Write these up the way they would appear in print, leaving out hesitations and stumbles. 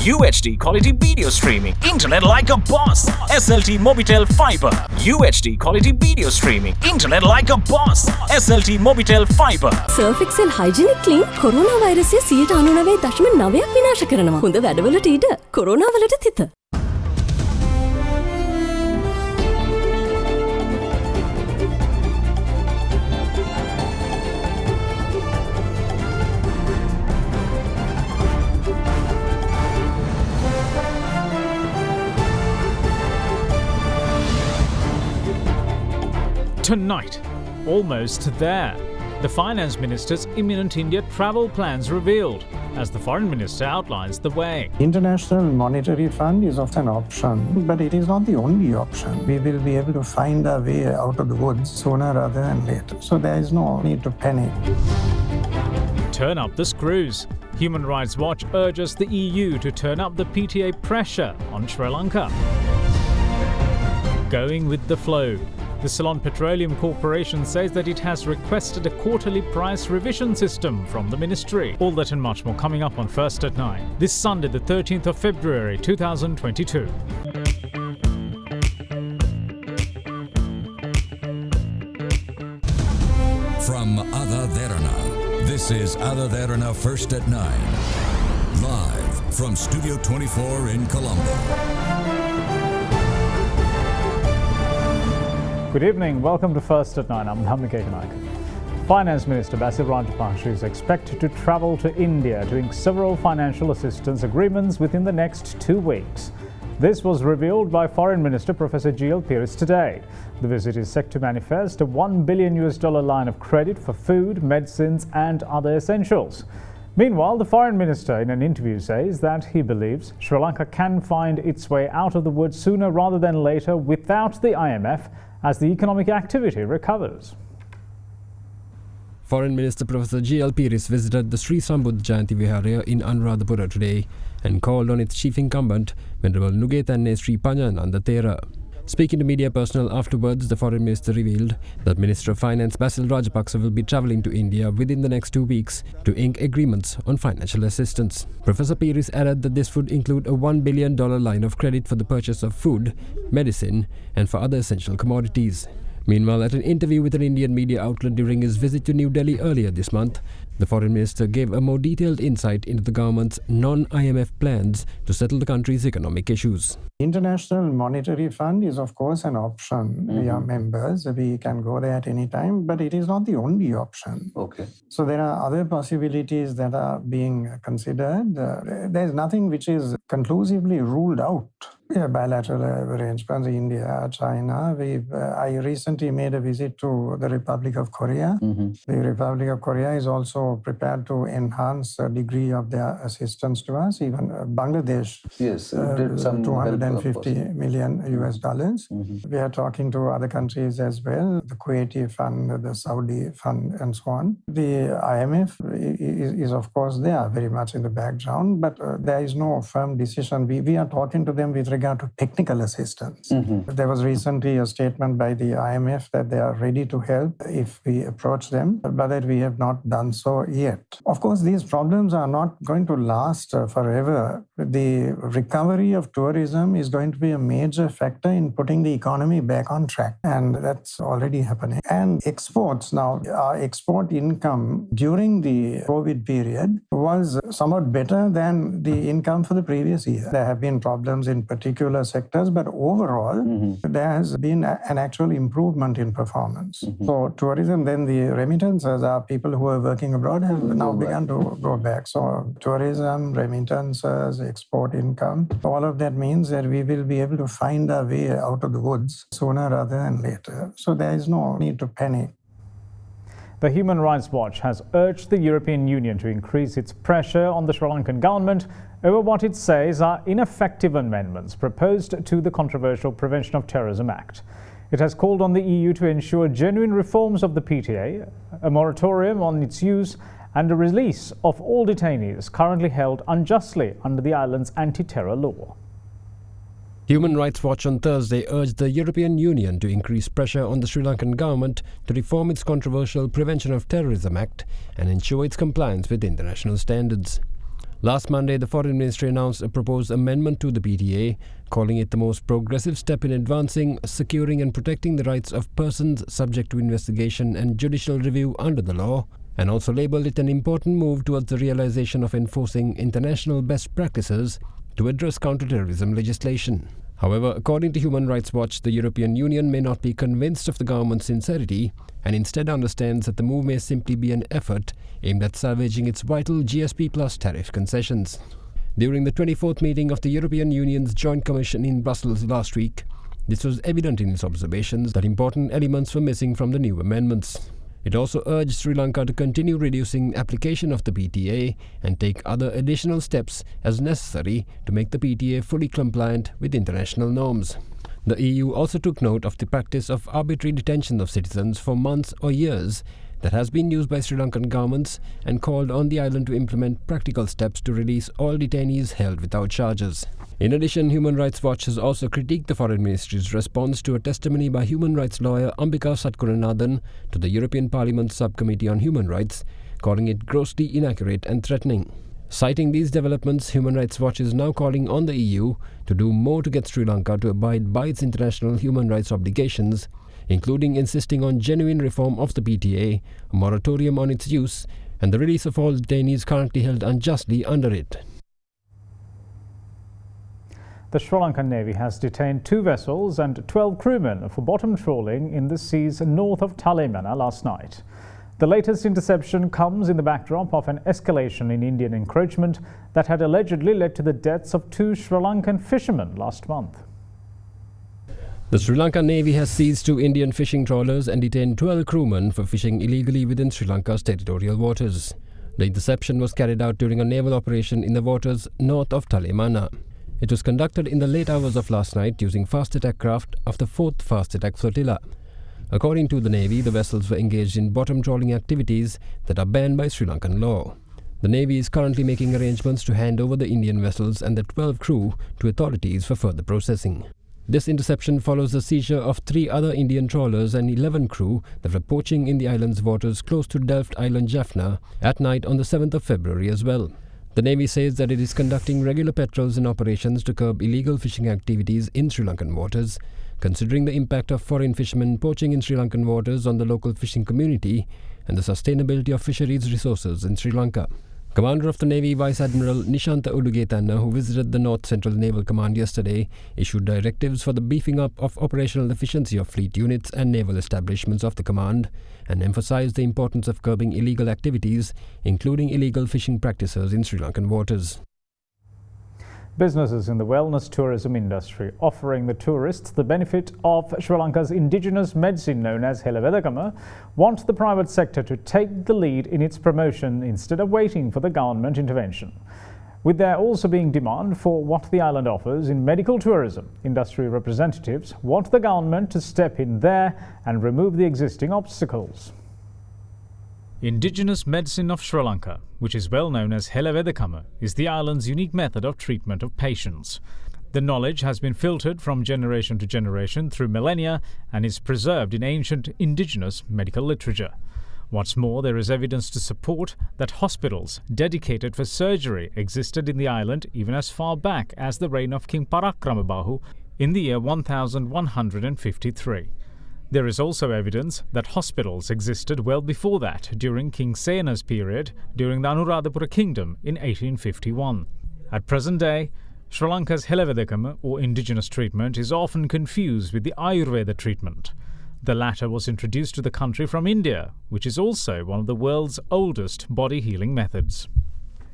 UHD quality video streaming, internet like a boss. SLT Mobitel Fiber. UHD quality video streaming, internet like a boss. SLT Mobitel Fiber. Surf Excel Hygienic Clean corona වෛරසය 99.9ක් විනාශ කරනවා. හොඳ වැඩවලට ඊට corona වලට තිත. Tonight, almost there. The Finance Minister's imminent India travel plans revealed as the Foreign Minister outlines the way. International Monetary Fund is often an option, but it is not the only option. We will be able to find our way out of the woods sooner rather than later. So there is no need to panic. Turn up the screws. Human Rights Watch urges the EU to turn up the PTA pressure on Sri Lanka. Going with the flow. The Ceylon Petroleum Corporation says that it has requested a quarterly price revision system from the ministry. All that and much more coming up on First at 9, this Sunday the 13th of February 2022. From AdaDerana, this is AdaDerana First at 9. Live from Studio 24 in Colombo. Good evening, welcome to First at 9. I'm Mohammed Kekanak. Finance Minister Basil Rajapaksa is expected to travel to India to ink several financial assistance agreements within the next 2 weeks. This was revealed by Foreign Minister Professor G.L. Peiris today. The visit is set to manifest a $1 billion line of credit for food, medicines and other essentials. Meanwhile, the Foreign Minister in an interview says that he believes Sri Lanka can find its way out of the woods sooner rather than later without the IMF as the economic activity recovers. Foreign Minister Professor G.L. Peiris visited the Sri Sambudh Jayanti Viharaya in Anuradhapura today and called on its chief incumbent, Venerable Nugetanne Sri Panjananda Thera. Speaking to media personnel afterwards, the Foreign Minister revealed that Minister of Finance Basil Rajapaksa will be travelling to India within the next 2 weeks to ink agreements on financial assistance. Professor Peiris added that this would include a $1 billion line of credit for the purchase of food, medicine and for other essential commodities. Meanwhile, at an interview with an Indian media outlet during his visit to New Delhi earlier this month, the Foreign Minister gave a more detailed insight into the government's non-IMF plans to settle the country's economic issues. International Monetary Fund is of course an option. We are members, we can go there at any time, but it is not the only option. Okay. So there are other possibilities that are being considered. There is nothing which is conclusively ruled out. Bilateral arrangements, India, China. I recently made a visit to the Republic of Korea. The Republic of Korea is also prepared to enhance a degree of their assistance to us. Even Bangladesh, Yes, did some $250 million US dollars. We are talking to other countries as well, the Kuwaiti fund, the Saudi fund, and so on. The IMF is of course there, very much in the background, but there is no firm decision. We are talking to them with regard to technical assistance. There was recently a statement by the IMF that they are ready to help if we approach them, but that we have not done so yet. Of course, these problems are not going to last forever. The recovery of tourism is going to be a major factor in putting the economy back on track, and that's already happening. And exports now, our export income during the COVID period was somewhat better than the income for the previous year. There have been problems in particular sectors, but overall, there has been an actual improvement in performance. So tourism, then the remittances are people who are working abroad have now begun to go back. So tourism, remittances, export income, all of that means that we will be able to find our way out of the woods sooner rather than later. So there is no need to panic. The Human Rights Watch has urged the European Union to increase its pressure on the Sri Lankan government over what it says are ineffective amendments proposed to the controversial Prevention of Terrorism Act. It has called on the EU to ensure genuine reforms of the PTA, a moratorium on its use, and a release of all detainees currently held unjustly under the island's anti-terror law. Human Rights Watch on Thursday urged the European Union to increase pressure on the Sri Lankan government to reform its controversial Prevention of Terrorism Act and ensure its compliance with international standards. Last Monday, the Foreign Ministry announced a proposed amendment to the PTA, calling it the most progressive step in advancing, securing and protecting the rights of persons subject to investigation and judicial review under the law, and also labelled it an important move towards the realisation of enforcing international best practices to address counterterrorism legislation. However, according to Human Rights Watch, the European Union may not be convinced of the government's sincerity and instead understands that the move may simply be an effort aimed at salvaging its vital GSP Plus tariff concessions. During the 24th meeting of the European Union's Joint Commission in Brussels last week, this was evident in its observations that important elements were missing from the new amendments. It also urged Sri Lanka to continue reducing application of the PTA and take other additional steps as necessary to make the PTA fully compliant with international norms. The EU also took note of the practice of arbitrary detention of citizens for months or years that has been used by Sri Lankan governments and called on the island to implement practical steps to release all detainees held without charges. In addition, Human Rights Watch has also critiqued the Foreign Ministry's response to a testimony by human rights lawyer Ambika Satkuranathan to the European Parliament's Subcommittee on Human Rights, calling it grossly inaccurate and threatening. Citing these developments, Human Rights Watch is now calling on the EU to do more to get Sri Lanka to abide by its international human rights obligations, including insisting on genuine reform of the PTA, a moratorium on its use, and the release of all detainees currently held unjustly under it. The Sri Lankan Navy has detained 2 vessels and 12 crewmen for bottom trawling in the seas north of Talemana last night. The latest interception comes in the backdrop of an escalation in Indian encroachment that had allegedly led to the deaths of 2 Sri Lankan fishermen last month. The Sri Lankan Navy has seized 2 Indian fishing trawlers and detained 12 crewmen for fishing illegally within Sri Lanka's territorial waters. The interception was carried out during a naval operation in the waters north of Talemana. It was conducted in the late hours of last night using fast attack craft of the 4th Fast Attack Flotilla. According to the Navy, the vessels were engaged in bottom trawling activities that are banned by Sri Lankan law. The Navy is currently making arrangements to hand over the Indian vessels and the 12 crew to authorities for further processing. This interception follows the seizure of 3 other Indian trawlers and 11 crew that were poaching in the island's waters close to Delft Island Jaffna at night on the 7th of February as well. The Navy says that it is conducting regular patrols and operations to curb illegal fishing activities in Sri Lankan waters, considering the impact of foreign fishermen poaching in Sri Lankan waters on the local fishing community and the sustainability of fisheries resources in Sri Lanka. Commander of the Navy Vice Admiral Nishantha Ulugetanna, who visited the North Central Naval Command yesterday, issued directives for the beefing up of operational efficiency of fleet units and naval establishments of the command, and emphasized the importance of curbing illegal activities, including illegal fishing practices in Sri Lankan waters. Businesses in the wellness tourism industry offering the tourists the benefit of Sri Lanka's indigenous medicine known as Helavedakama want the private sector to take the lead in its promotion instead of waiting for the government intervention. With there also being demand for what the island offers in medical tourism, industry representatives want the government to step in there and remove the existing obstacles. Indigenous medicine of Sri Lanka, which is well known as Helavedakama, is the island's unique method of treatment of patients. The knowledge has been filtered from generation to generation through millennia and is preserved in ancient indigenous medical literature. What's more, there is evidence to support that hospitals dedicated for surgery existed in the island even as far back as the reign of King Parakramabahu in the year 1153. There is also evidence that hospitals existed well before that during King Sena's period during the Anuradhapura Kingdom in 1851. At present day, Sri Lanka's Helavedakama or indigenous treatment is often confused with the Ayurveda treatment. The latter was introduced to the country from India, which is also one of the world's oldest body healing methods.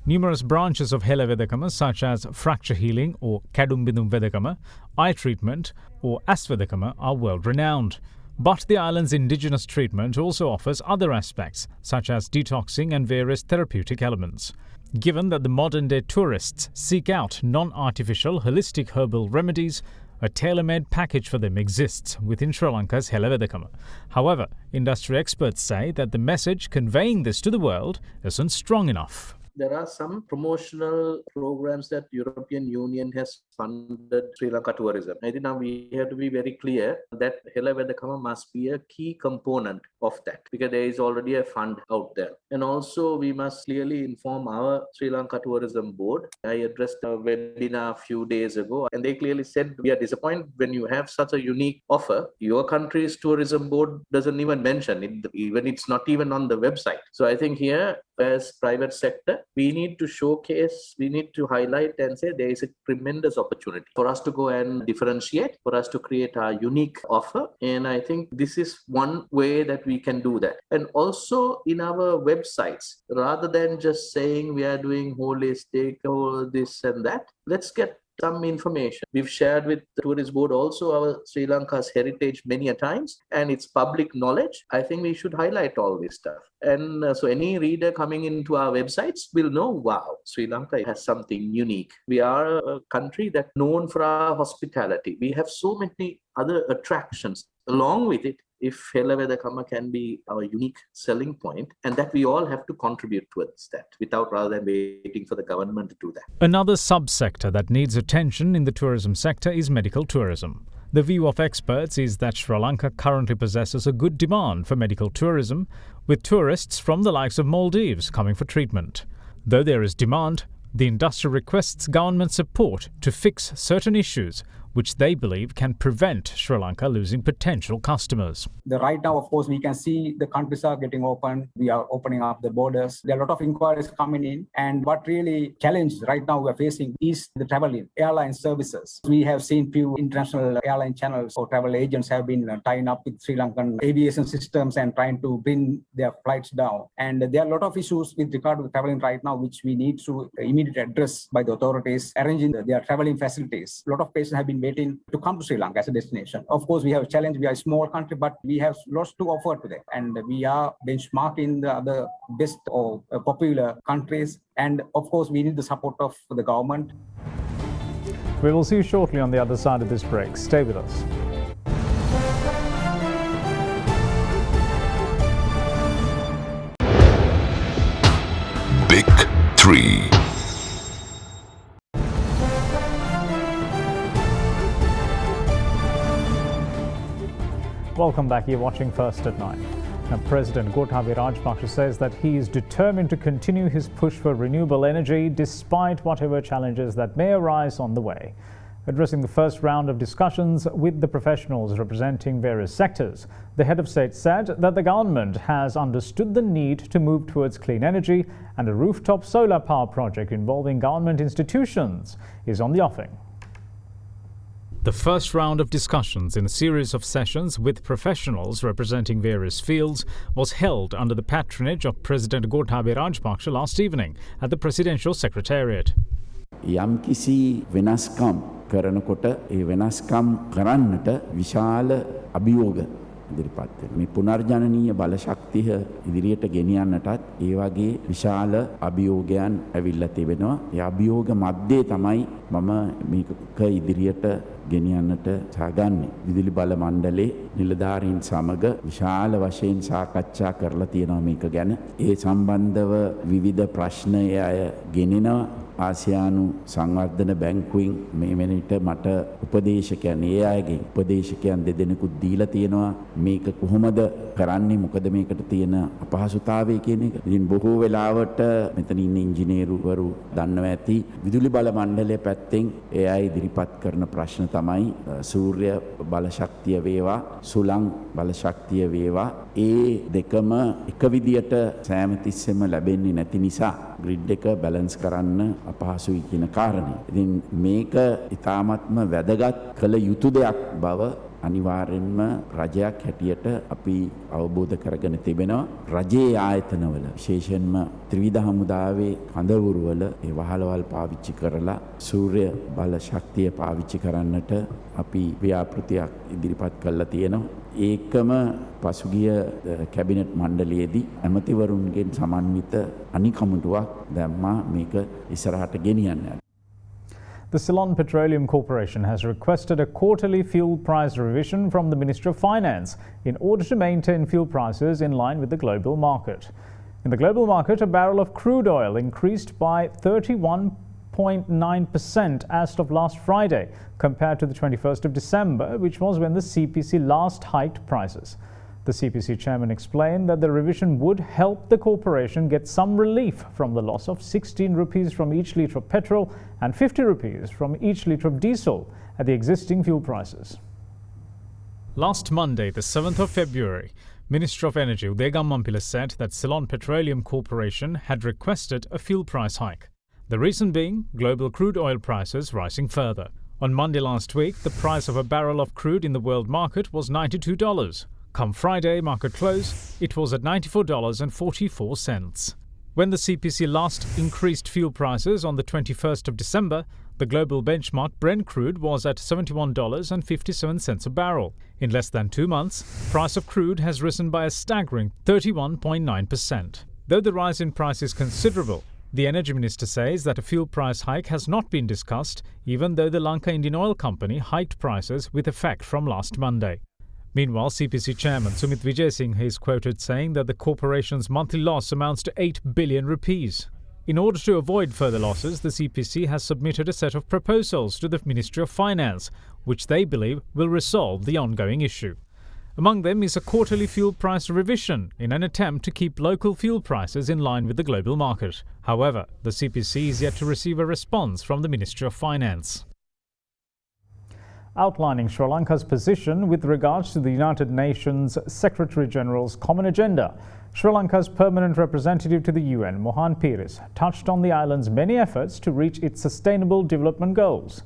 Numerous branches of Helavedakama such as fracture healing or Kadumbidum Vedakama, eye treatment or Asvedakama are world renowned. But the island's indigenous treatment also offers other aspects, such as detoxing and various therapeutic elements. Given that the modern-day tourists seek out non-artificial, holistic herbal remedies, a tailor-made package for them exists within Sri Lanka's Helavedakama. However, industry experts say that the message conveying this to the world isn't strong enough. there are some promotional programs that European Union has funded Sri Lanka tourism. I think now we have to be very clear that Hela Vedakama must be a key component of that, because there is already a fund out there. And also we must clearly inform our Sri Lanka Tourism Board. I addressed a webinar a few days ago, and they clearly said we are disappointed when you have such a unique offer. Your country's tourism board doesn't even mention it, even it's not even on the website. So I think here, as private sector, we need to showcase, we need to highlight and say there is a tremendous opportunity for us to go and differentiate, for us to create a unique offer. And I think this is one way that we can do that. And also in our websites, rather than just saying we are doing holistic or this and that, let's get some information. We've shared with the tourist board also our Sri Lanka's heritage many a times, and it's public knowledge. I think we should highlight all this stuff. And so any reader coming into our websites will know, wow, Sri Lanka has something unique. We are a country that's known for our hospitality. We have so many other attractions along with it. If Hela Vedakama can be our unique selling point, and that we all have to contribute towards that without rather than waiting for the government to do that. Another subsector that needs attention in the tourism sector is medical tourism. The view of experts is that Sri Lanka currently possesses a good demand for medical tourism, with tourists from the likes of Maldives coming for treatment. Though there is demand, the industry requests government support to fix certain issues which they believe can prevent Sri Lanka losing potential customers. Right now, of course, we can see the countries are getting open. We are opening up the borders. There are a lot of inquiries coming in. And what really challenge right now we are facing is the traveling, airline services. We have seen few international airline channels or travel agents have been tying up with Sri Lankan aviation systems and trying to bring their flights down. And there are a lot of issues with regard to the traveling right now, which we need to immediately address by the authorities, arranging their traveling facilities. A lot of patients have been waiting to come to Sri Lanka as a destination. Of course, we have a challenge. We are a small country, but we have lots to offer to them. And we are benchmarking the other best or popular countries. And of course, we need the support of the government. We will see you shortly on the other side of this break. Stay with us. Big Three. Welcome back. You're watching First at 9. Now, President Gotabaya Rajapaksa says that he is determined to continue his push for renewable energy despite whatever challenges that may arise on the way. Addressing the first round of discussions with the professionals representing various sectors, the head of state said that the government has understood the need to move towards clean energy, and a rooftop solar power project involving government institutions is on the offing. The first round of discussions in a series of sessions with professionals representing various fields was held under the patronage of President Gotabaya Rajapaksa last evening at the Presidential Secretariat. යම්කිසි වෙනස්කම් කරනකොට ඒ වෙනස්කම් කරන්නට විශාල අභියෝග ඉදිරිපත් වෙනවා. මේ පුනර්ජනනීය බල ශක්තිය ඉදිරියට ගෙනියන්නටත් ඒ වගේ විශාල අභියෝගයන් ඇවිල්ලා තිබෙනවා. ඒ අභියෝග මැද්දේ තමයි මම මේක ඉදිරියට ගෙනියන්නට සාගන්නේ. විදුලි බල මණ්ඩලයේ නිලධාරීන් සමග විශාල වශයෙන් සාකච්ඡා කරලා තියෙනවා මේක ගැන. ඒ සම්බන්ධව විවිධ ප්‍රශ්න අය ගෙනෙනවා. ආසියානු සංවර්ධන බැංකුවෙන් මේ වෙනට මට උපදේශකයන් ඒ අයගෙන් උපදේශකයන් දෙදෙනෙකුත් දීලා තියෙනවා මේක කොහොමද කරන්නේ මොකද මේකට තියෙන අපහසුතාවය කියන එක. ඉතින් බොහෝ වෙලාවට මෙතන ඉන්න ඉංජිනේරුවරු දන්නවා ඇති විදුලි බල මණ්ඩලය පැත්තෙන් ඒ අය ඉදිරිපත් කරන ප්‍රශ්න තමයි සූර්ය බල ශක්තිය වේවා සුළං බල ශක්තිය වේවා ඒ දෙකම එක විදියට සෑම තිස්සෙම ලැබෙන්නේ නැති නිසා ග්‍රිඩ් එක බැලන්ස් කරන්න අපහසුයි කියන කාරණේ. ඉතින් මේක ඉතාමත්ම වැදගත් කළ යුතු දෙයක් බව අනිවාර්යෙන්ම රජයක් හැටියට අපි අවබෝධ කරගෙන තිබෙනවා. රජයේ ආයතනවල විශේෂයෙන්ම ත්‍රිවිධ හමුදාවේ කඳවුරුවල ඒ වහලවල් පාවිච්චි කරලා සූර්ය බල ශක්තිය පාවිච්චි කරන්නට අපි ව්‍යාපෘතියක් ඉදිරිපත් කළා තියෙනවා. ඒකම පසුගිය කැබිනට් මණ්ඩලයේදී ඇමතිවරුන්ගෙන් සමන්විත අනිකමුටුවක් දැම්මා මේක ඉස්සරහට ගෙනියන්න. The Ceylon Petroleum Corporation has requested a quarterly fuel price revision from the Ministry of Finance in order to maintain fuel prices in line with the global market. In the global market, a barrel of crude oil increased by 31.9% as of last Friday, compared to the 21st of December, which was when the CPC last hiked prices. The CPC chairman explained that the revision would help the corporation get some relief from the loss of 16 rupees from each litre of petrol and 50 rupees from each litre of diesel at the existing fuel prices. Last Monday, the 7th of February, Minister of Energy Uday Gammanpila said that Ceylon Petroleum Corporation had requested a fuel price hike. The reason being global crude oil prices rising further. On Monday last week, the price of a barrel of crude in the world market was $92. Come Friday market close, it was at $94.44. When the CPC last increased fuel prices on the 21st of December, the global benchmark Brent crude was at $71.57 a barrel. In less than 2 months, price of crude has risen by a staggering 31.9%. Though the rise in price is considerable, the Energy Minister says that a fuel price hike has not been discussed, even though the Lanka Indian Oil Company hiked prices with effect from last Monday. Meanwhile, CPC Chairman Sumit Vijayasinghe is quoted saying that the corporation's monthly loss amounts to 8 billion rupees. In order to avoid further losses, the CPC has submitted a set of proposals to the Ministry of Finance, which they believe will resolve the ongoing issue. Among them is a quarterly fuel price revision in an attempt to keep local fuel prices in line with the global market. However, the CPC is yet to receive a response from the Ministry of Finance. Outlining Sri Lanka's position with regards to the United Nations Secretary-General's Common Agenda, Sri Lanka's permanent representative to the UN, Mohan Piris, touched on the island's many efforts to reach its sustainable development goals.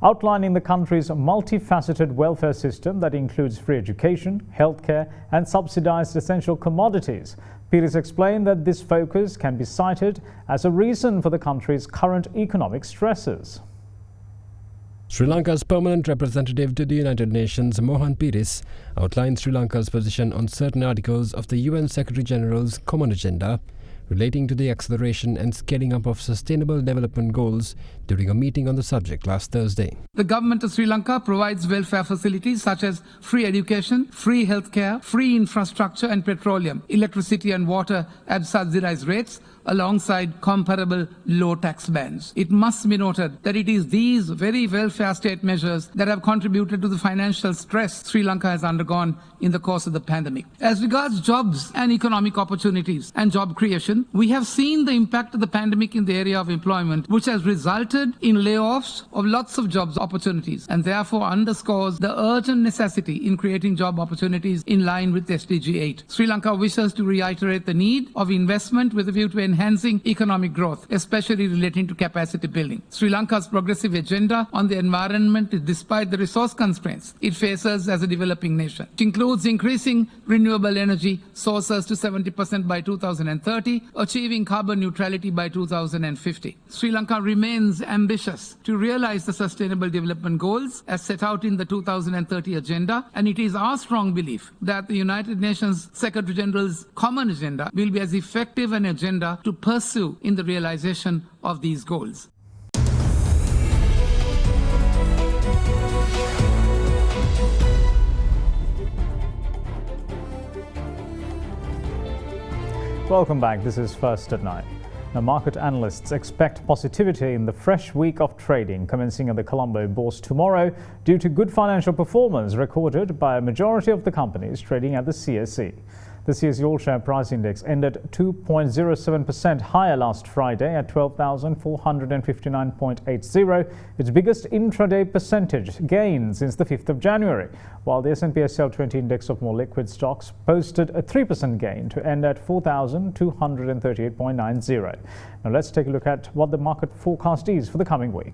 Outlining the country's multifaceted welfare system that includes free education, healthcare and subsidized essential commodities, Piris explained that this focus can be cited as a reason for the country's current economic stresses. Sri Lanka's permanent representative to the United Nations, Mohan Piris, outlined Sri Lanka's position on certain articles of the UN Secretary-General's Common Agenda relating to the acceleration and scaling up of sustainable development goals during a meeting on the subject last Thursday. The government of Sri Lanka provides welfare facilities such as free education, free healthcare, free infrastructure and petroleum, electricity and water at subsidized rates, alongside comparable low tax bands. It must be noted that it is these very welfare state measures that have contributed to the financial stress Sri Lanka has undergone in the course of the pandemic. As regards jobs and economic opportunities and job creation, we have seen the impact of the pandemic in the area of employment, which has resulted in layoffs of lots of jobs opportunities and therefore underscores the urgent necessity in creating job opportunities in line with SDG 8. Sri Lanka wishes to reiterate the need of investment with a view to enhancing economic growth, especially relating to capacity building. Sri Lanka's progressive agenda on the environment is despite the resource constraints it faces as a developing nation. It includes increasing renewable energy sources to 70% by 2030, achieving carbon neutrality by 2050. Sri Lanka remains ambitious to realize the Sustainable Development Goals as set out in the 2030 Agenda, and it is our strong belief that the United Nations Secretary-General's Common Agenda will be as effective an agenda to pursue in the realization of these goals. Welcome back. This is First at 9. Now, market analysts expect positivity in the fresh week of trading commencing at the Colombo Bourse tomorrow due to good financial performance recorded by a majority of the companies trading at the CSE. The CSE All-Share Price Index ended 2.07% higher last Friday at 12,459.80, its biggest intraday percentage gain since the 5th of January, while the S&P SL 20 Index of more liquid stocks posted a 3% gain to end at 4,238.90. Now let's take a look at what the market forecast is for the coming week.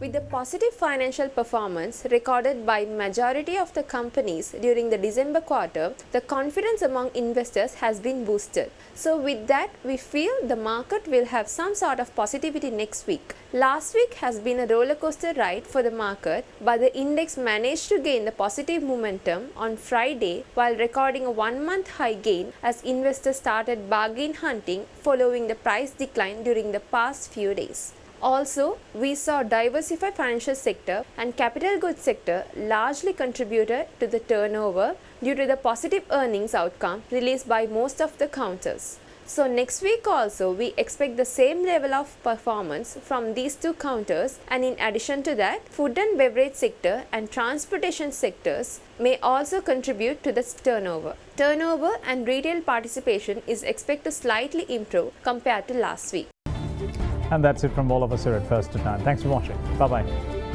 With the positive financial performance recorded by majority of the companies during the December quarter, the confidence among investors has been boosted. So with that, we feel the market will have some sort of positivity next week. Last week has been a roller coaster ride for the market, but the index managed to gain the positive momentum on Friday while recording a 1-month high gain as investors started bargain hunting following the price decline during the past few days. Also, we saw diversified financial sector and capital goods sector largely contributed to the turnover due to the positive earnings outcome released by most of the counters. So next week also we expect the same level of performance from these two counters, and in addition to that, food and beverage sector and transportation sectors may also contribute to this turnover. Turnover and retail participation is expected to slightly improve compared to last week. And that's it from all of us here at First at 9. Thanks for watching. Bye-bye.